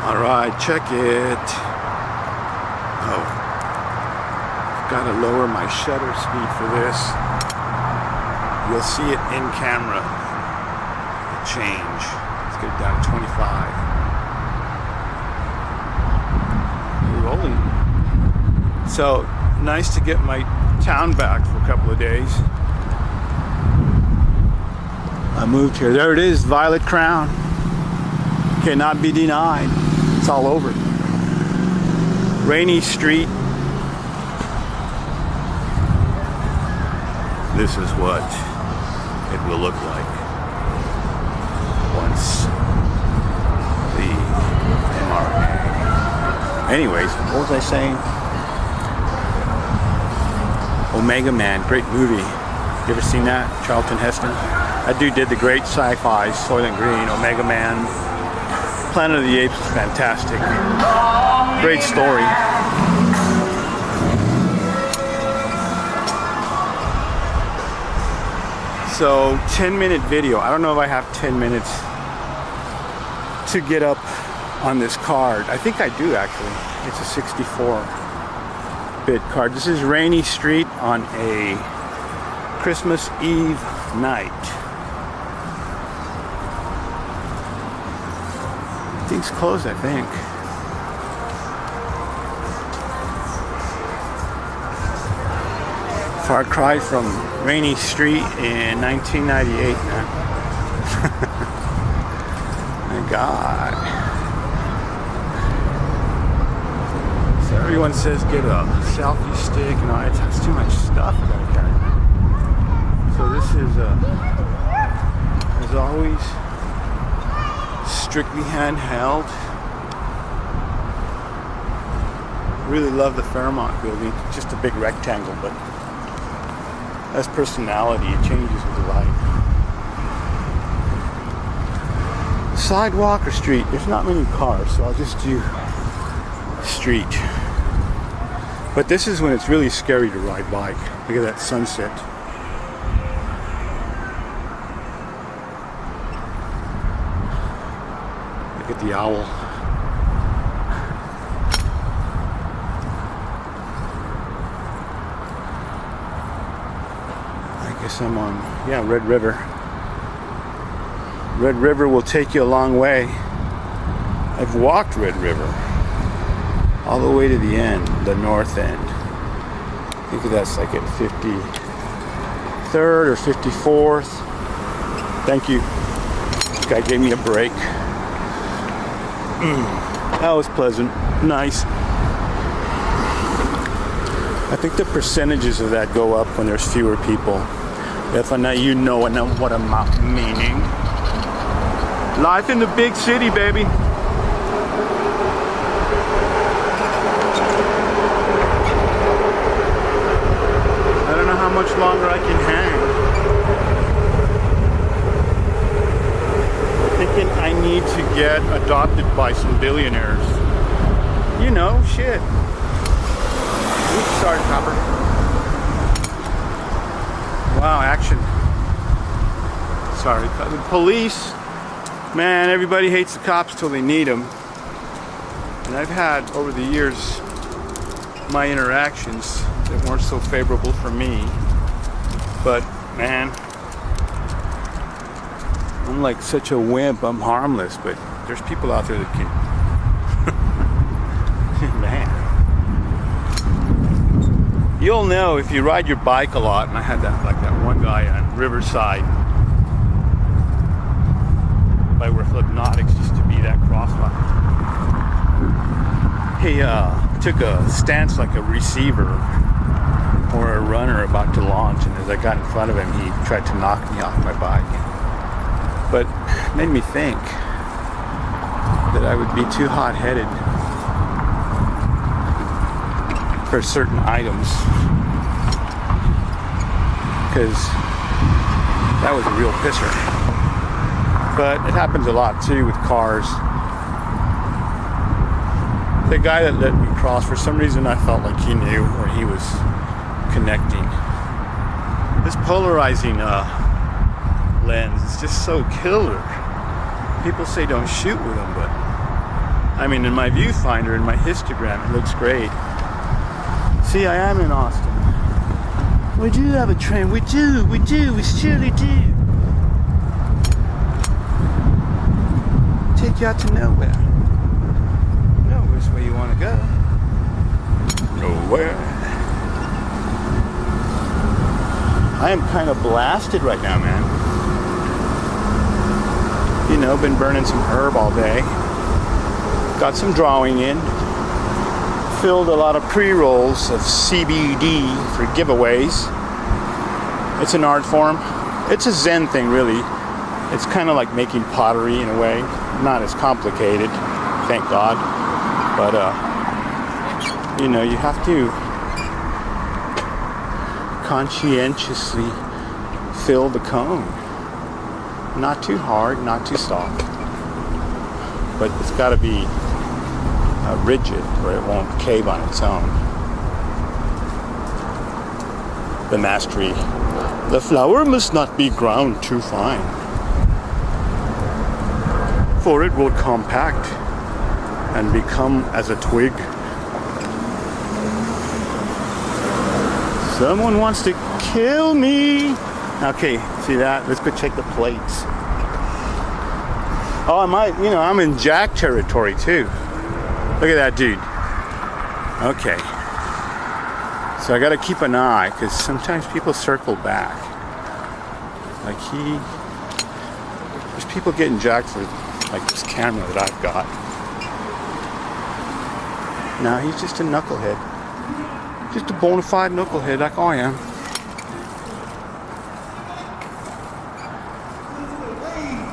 Alright, check it. Oh. Gotta lower my shutter speed for this. You'll see it in camera. Change. Let's get it down to 25. We're rolling. So, nice to get my town back for a couple of days. I moved here. There it is, Violet Crown. Cannot be denied. It's all over. Rainy street. This is what it will look like once the MRA. Anyways, what was I saying? Omega Man, great movie. You ever seen that? Charlton Heston? That dude did the great sci-fi, Soylent Green, Omega Man. Planet of the Apes is fantastic. Great story. So, 10-minute video. I don't know if I have 10 minutes to get up on this card. I think I do, actually. It's a 64-bit card. This is Rainy Street on a Christmas Eve night. Things closed, I think. Far cry from Rainy Street in 1998, man. My God. So everyone says get a selfie stick, and all that's too much stuff I gotta carry. So this is, as always, strictly handheld. Really love the Fairmont building. Just a big rectangle, but has personality. It changes with the light. Sidewalk or street? There's not many cars, so I'll just do street. But this is when it's really scary to ride bike. Look at that sunset. Look at the owl. I guess I'm on, yeah, Red River. Red River will take you a long way. I've walked Red River all the way to the end, the north end. I think that's like at 53rd or 54th. Thank you. This guy gave me a break. That was pleasant. Nice. I think the percentages of that go up when there's fewer people. If I know, you know what I'm meaning. Life in the big city, baby. I don't know how much longer I can hang. Thinking I need to get adopted by some billionaires. You know, shit. Oops, sorry, copper. Wow, action. Sorry, the police. Man, everybody hates the cops till they need them. And I've had, over the years, my interactions that weren't so favorable for me. But, man, I'm like such a wimp. I'm harmless, but there's people out there that can... Man. You'll know if you ride your bike a lot, and I had that, like that one guy on Riverside, by where Flipnotics used to be, that crosswalk. He took a stance like a receiver or a runner about to launch, and as I got in front of him, he tried to knock me off my bike. But it made me think that I would be too hot-headed for certain items, because that was a real pisser. But it happens a lot too with cars. The guy that let me cross, for some reason I felt like he knew, or he was connecting. This polarizing lens is just so killer. People say don't shoot with them, but I mean, in my viewfinder, in my histogram, it looks great. See, I am in Austin. We do have a train. We do. We surely do. Take you out to nowhere. Nowhere's where you want to go. Nowhere. I am kind of blasted right now, man. You know, been burning some herb all day. Got some drawing in. Filled a lot of pre-rolls of CBD for giveaways. It's an art form. It's a Zen thing, really. It's kind of like making pottery in a way. Not as complicated, thank God. But, you know, you have to conscientiously fill the cone. Not too hard, not too soft. But it's got to be rigid or it won't cave on its own. The mastery. The flour must not be ground too fine, for it will compact and become as a twig. Someone wants to kill me. Okay, see that? Let's go check the plates. Oh, I'm in Jack territory too. Look at that dude. Okay. So I gotta keep an eye, because sometimes people circle back. Like there's people getting jacked for like this camera that I've got. No, he's just a knucklehead. Just a bona fide knucklehead like I am.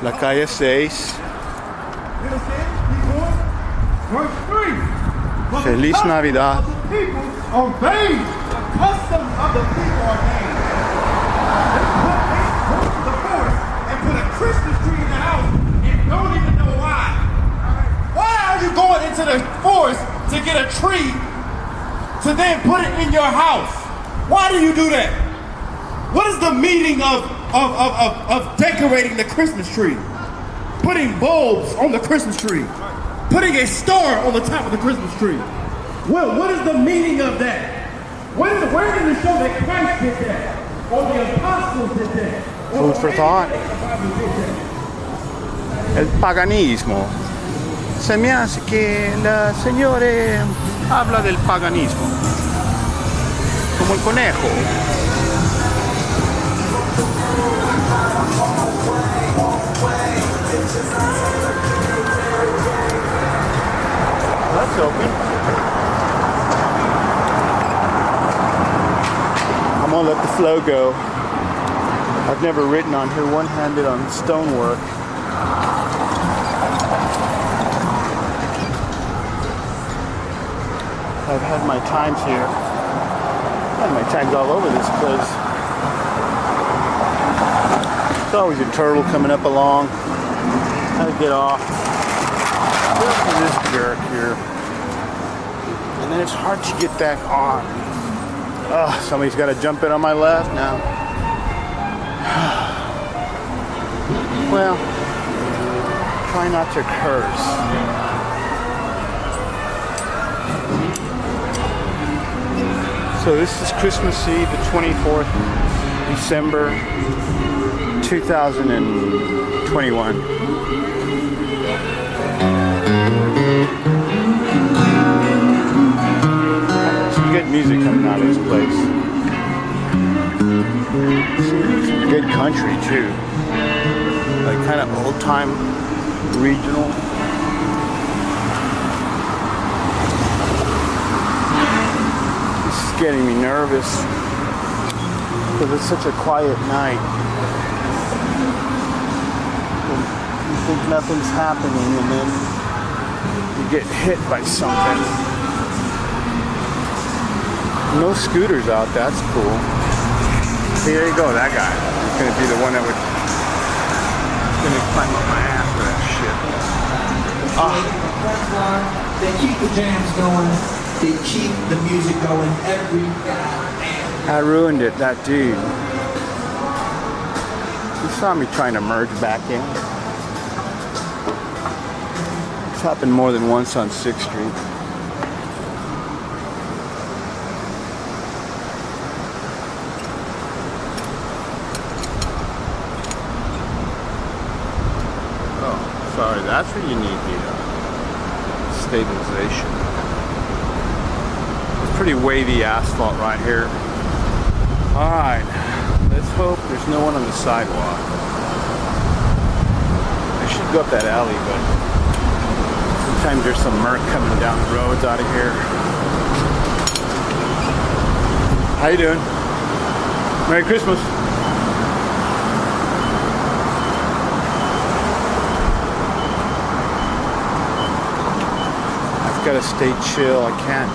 La calle 6. Feliz Navidad. People obey the customs of the people ordained. They went to the forest and put a Christmas tree in the house and don't even know why. Why are you going into the forest to get a tree to then put it in your house? Why do you do that? What is the meaning of decorating the Christmas tree? Putting bulbs on the Christmas tree. Putting a star on the top of the Christmas tree. Well, what is the meaning of that? Where did it show that Christ did that? Or the apostles did that? Food for thought. El paganismo. Se me hace que el Señor habla del paganismo. Como el conejo. That's open. I'm gonna let the flow go. I've never written on here one-handed on stonework. I've had my times here. I've had my times all over this place. There's always a turtle coming up along. How to get off. This jerk here. And then it's hard to get back on. Oh, somebody's got to jump in on my left now. Well, try not to curse. So this is Christmas Eve, the 24th December 2021. Some good music coming out of this place. Some good country too. Like kind of old time regional. This is getting me nervous because it's such a quiet night. You think nothing's happening and then you get hit by something. No scooters out, that's cool. See, there you go, that guy. He's gonna be the one that would gonna climb up my ass for that shit. They keep the jams going. They keep the music going every goddamn. I ruined it, that dude. He saw me trying to merge back in. It's happened more than once on 6th Street. Oh, sorry, that's where you need the stabilization. It's pretty wavy asphalt right here. Alright, let's hope there's no one on the sidewalk. I should go up that alley, but sometimes there's some murk coming down the roads out of here. How you doing? Merry Christmas. I've got to stay chill. I can't.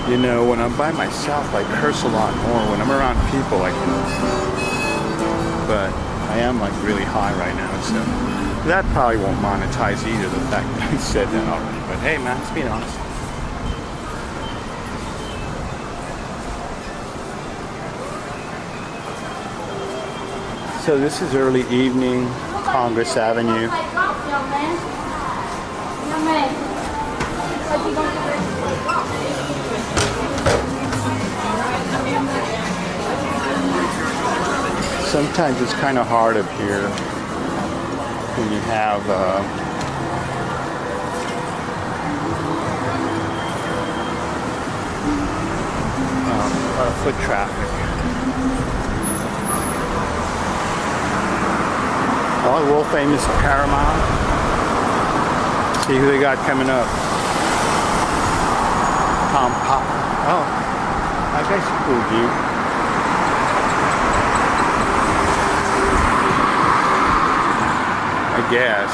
You know, when I'm by myself, I curse a lot more. When I'm around people, I can. But I am like really high right now, so that probably won't monetize either, the fact that I said that already. But hey man, let's be honest. So this is early evening, Congress Avenue. Sometimes it's kind of hard up here when you have a lot of foot traffic. Oh, world famous Paramount. See who they got coming up. Tom Pop. Oh, that guy's a cool dude. I guess.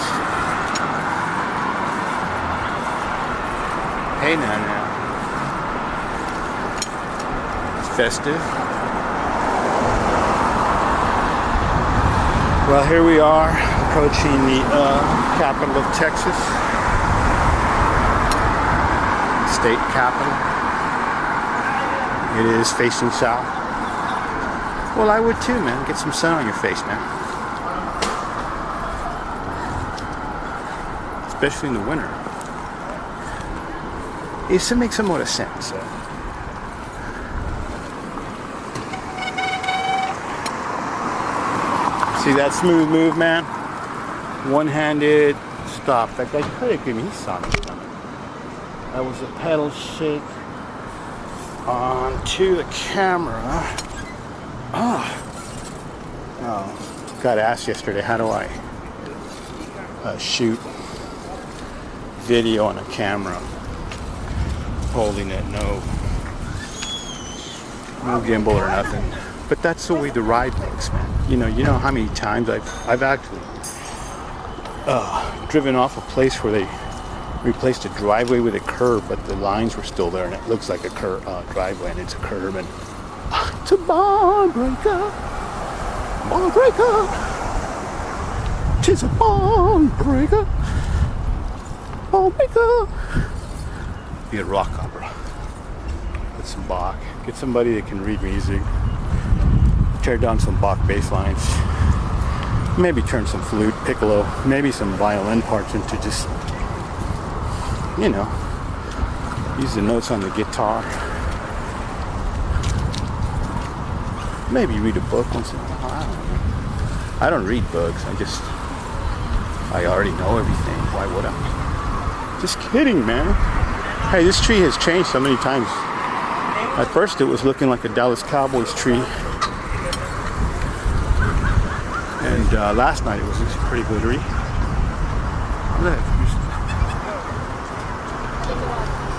Hey now. It's festive. Well, here we are approaching the capital of Texas. State capital. It is facing south. Well, I would too, man. Get some sun on your face, man. Especially in the winter. It makes some more sense. So. See that smooth move, man? One-handed stop. That guy could have given me, he saw me coming. That was a pedal shake onto the camera. Oh, got asked yesterday, how do I shoot video on a camera holding it, no gimbal or nothing. But that's the way the ride looks, man. You know how many times I've actually driven off a place where they replaced a driveway with a curb, but the lines were still there, and it looks like a driveway, and it's a curb, and it's a bond breaker, bond breaker. 'Tis a bond breaker. Oh my God. Be a rock opera. Get some Bach. Get somebody that can read music. Tear down some Bach bass lines. Maybe turn some flute, piccolo, maybe some violin parts into just, use the notes on the guitar. Maybe read a book once in a while. I don't know. I don't read books. I already know everything. Why would I? Just kidding, man. Hey, this tree has changed so many times. At first it was looking like a Dallas Cowboys tree. And last night it was pretty glittery. Look.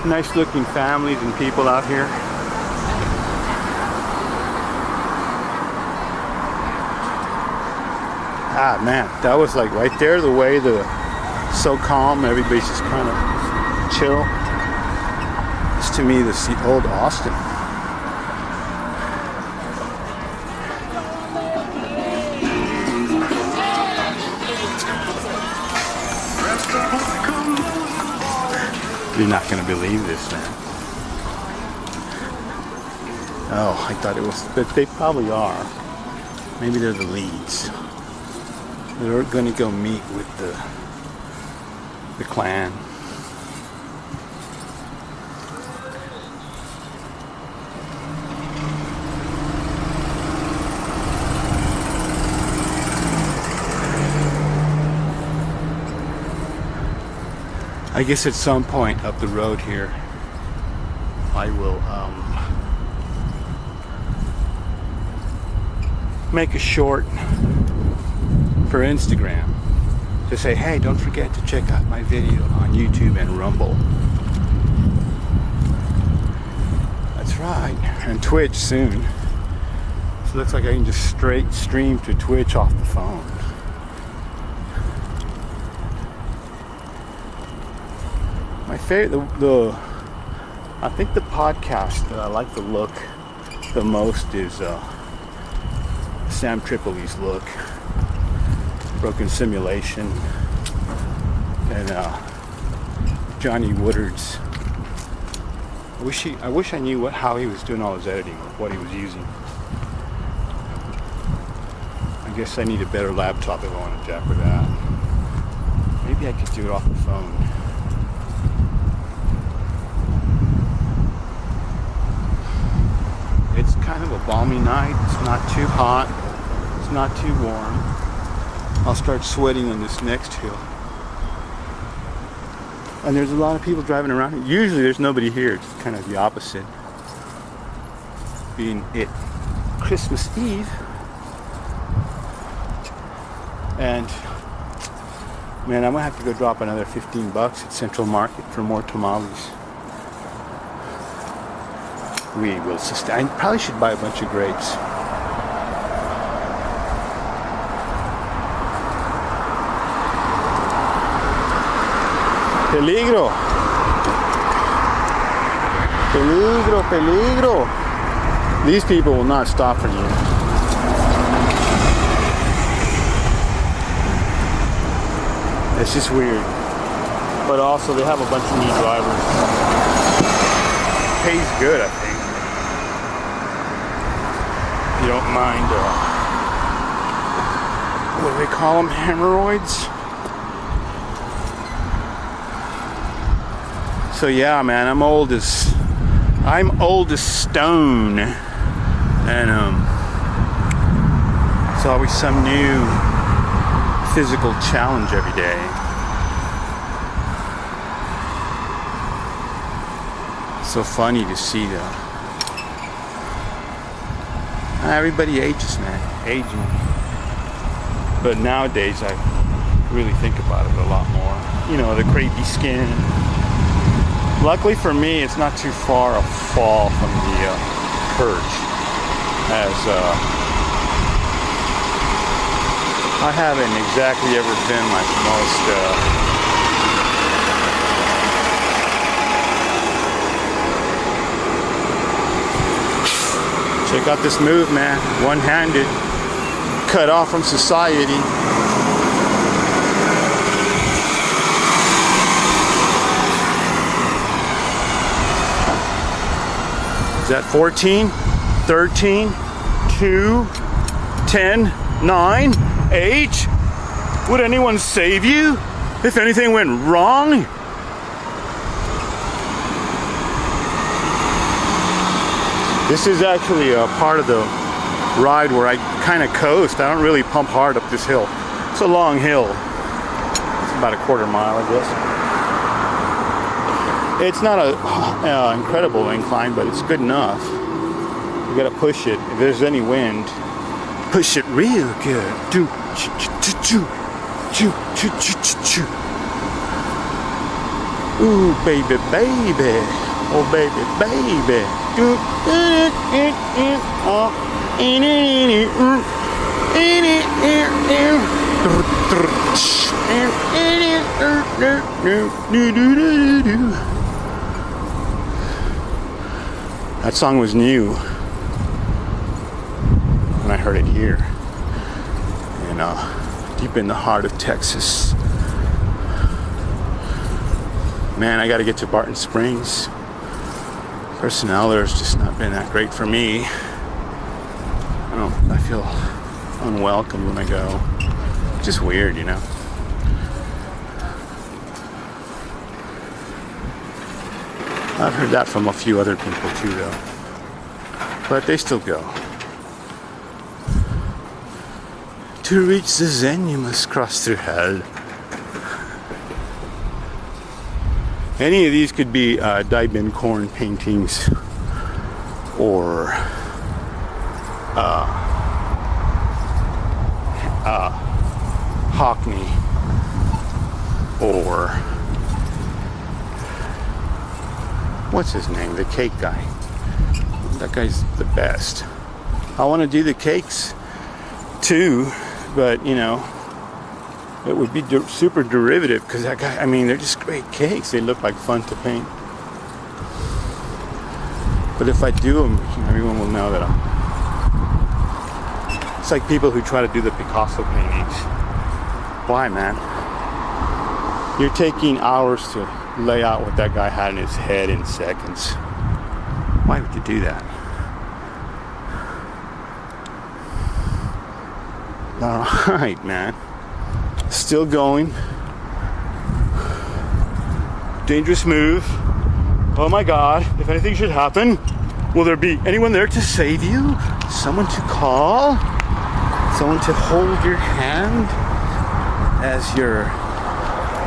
Nice looking families and people out here. Ah man, that was like right there, the way so calm, everybody's just kind of chill. It's to me the old Austin. You're not going to believe this, man. Oh, I thought it was, but they probably are. Maybe they're the leads. They're gonna go meet with the clan. I guess at some point up the road here, I will make a short for Instagram to say, hey, don't forget to check out my video on YouTube and Rumble. That's right, and Twitch soon. So it looks like I can just straight stream to Twitch off the phone. My favorite, I think the podcast that I like the look the most is Sam Tripoli's look, Broken Simulation, and Johnny Woodard's. I wish I knew how he was doing all his editing, or what he was using. I guess I need a better laptop if I want to jack with that. Maybe I could do it off the phone. It's kind of a balmy night. It's not too hot. It's not too warm. I'll start sweating on this next hill. And there's a lot of people driving around. Usually there's nobody here. It's kind of the opposite. Being it Christmas Eve. And man, I'm gonna have to go drop another $15 at Central Market for more tamales. We will sustain. I probably should buy a bunch of grapes. Peligro. Peligro, peligro. These people will not stop for you. It's just weird. But also they have a bunch of new drivers. Pays good, I think. You don't mind, what do they call them, hemorrhoids? So yeah, man, I'm old as stone, and it's always some new physical challenge every day. It's so funny to see that. Everybody ages, man. Aging. But nowadays, I really think about it a lot more. You know, the crepey skin. Luckily for me, it's not too far a fall from the perch. As I haven't exactly ever been like most check out this move, man. One-handed, cut off from society. Is that 14, 13, 2, 10, 9, 8? Would anyone save you if anything went wrong? This is actually a part of the ride where I kind of coast. I don't really pump hard up this hill. It's a long hill. It's about a quarter mile, I guess. It's not a incredible incline, but it's good enough. You gotta push it. If there's any wind, push it real good. Do, choo, choo, choo, choo, choo, choo, choo, choo. Ooh, baby, baby. Oh, baby, baby. That song was new when I heard it here, deep in the heart of Texas. Man, I got to get to Barton Springs. Personnel there has just not been that great for me. I feel unwelcome when I go. Just weird, you know. I've heard that from a few other people too, though. But they still go. To reach the Zen, you must cross through hell. Any of these could be Dai Bin Korn paintings, or Hockney, or what's his name? The cake guy. That guy's the best. I want to do the cakes too, but you know, it would be super derivative because that guy, I mean, they're just great cakes. They look like fun to paint. But if I do them, everyone will know that it's like people who try to do the Picasso paintings. Why, man? You're taking hours to lay out what that guy had in his head in seconds. Why would you do that? All right, man. Still going. Dangerous move. Oh my God, if anything should happen, will there be anyone there to save you? Someone to call? Someone to hold your hand as you're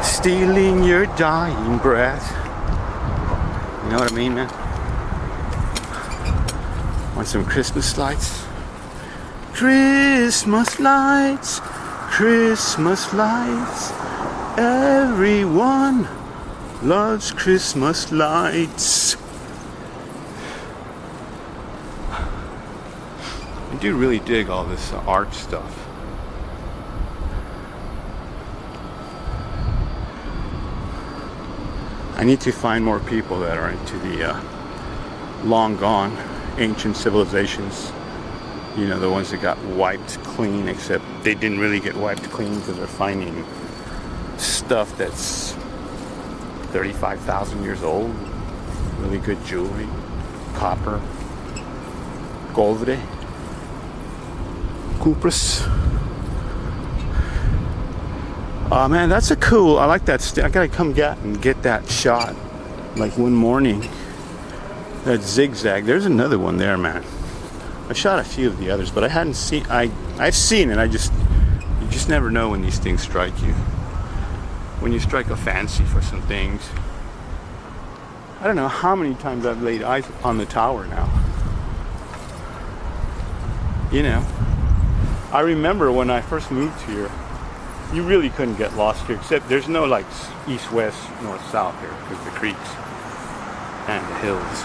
stealing your dying breath? You know what I mean, man? Want some Christmas lights? Christmas lights, Christmas lights. Everyone loves Christmas lights. I do really dig all this art stuff. I need to find more people that are into the long gone ancient civilizations. You know, the ones that got wiped clean, except they didn't really get wiped clean because they're finding stuff that's 35,000 years old. Really good jewelry, copper, gold, Cuprous. Oh man, that's a cool, I like that. I gotta come get that shot like one morning. That zigzag, there's another one there, man. I shot a few of the others, but I hadn't seen, I've seen it, you just never know when these things strike you. When you strike a fancy for some things. I don't know how many times I've laid eyes upon the tower now. You know, I remember when I first moved here, you really couldn't get lost here, except there's no like east, west, north, south here, because the creeks and the hills.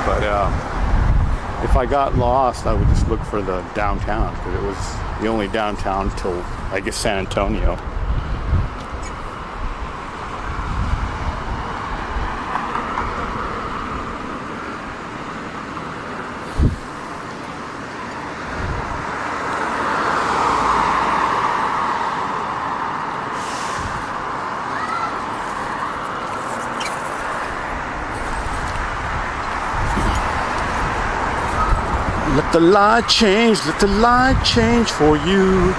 But if I got lost, I would just look for the downtown, because it was the only downtown till, I guess, San Antonio. Let the light change for you.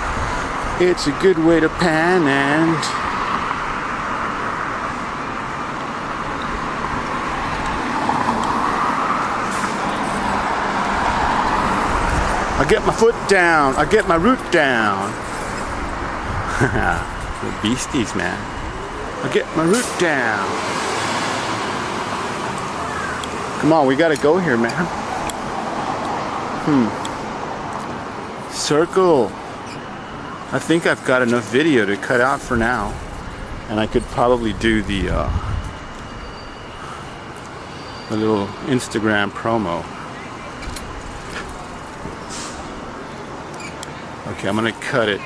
It's a good way to pan and I get my foot down, I get my root down. The beasties, man. I get my root down. Come on, we gotta go here, man. Circle. I think I've got enough video to cut out for now, and I could probably do the little Instagram promo. Okay, I'm gonna cut it.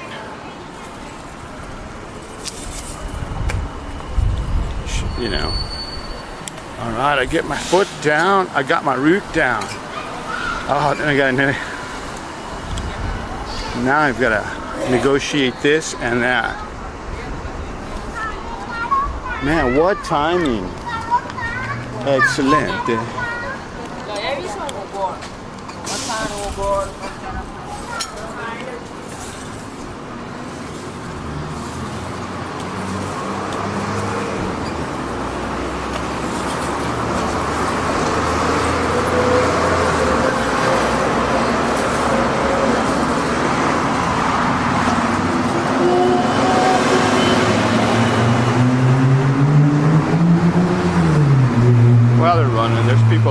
You know. All right, I get my foot down. I got my root down. Oh, then I gotta, now I've gotta negotiate this and that. Man, what timing. Excellent.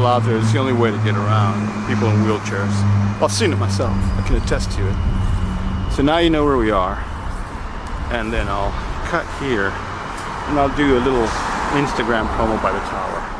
out there. It's the only way to get around. People in wheelchairs. Well, I've seen it myself. I can attest to it. So now you know where we are. And then I'll cut here and I'll do a little Instagram promo by the tower.